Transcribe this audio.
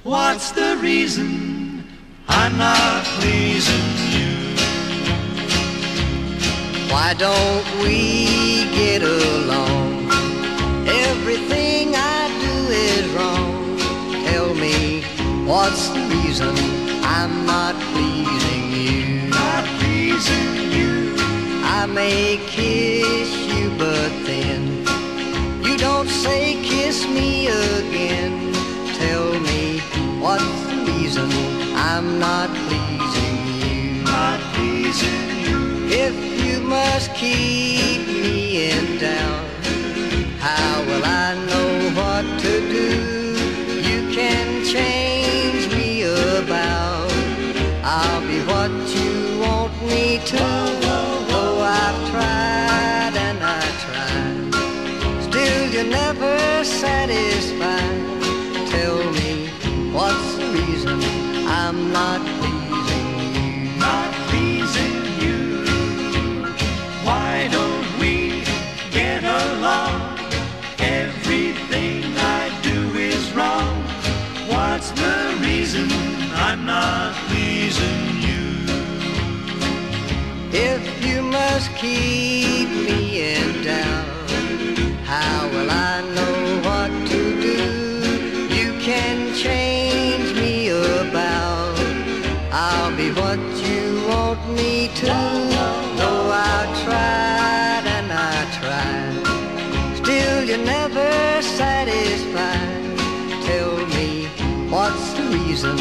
What's the reason I'm not pleasing you? Why don't we get along? Everything I do is wrong. Tell me, what's the reason I'm not pleasing you? Not pleasing you. I may kiss you, but then you don't say kiss me again. Tell me, what's the reason I'm not pleasing you? Not pleasing you. If you must keep me in doubt, how will I know what to do? You can change me about. I'll be what you want me to. Though I've tried and I tried, still you're never satisfied. Tell me, what's the reason I'm not pleasing you? Not pleasing you. Why don't we get along? Everything I do is wrong. What's the reason I'm not pleasing you? If you must keep me in doubt, how will I know what to do? You can change me about. I'll be what you want me to. Though I've tried and I tried, still you're never satisfied. Tell me, what's the reason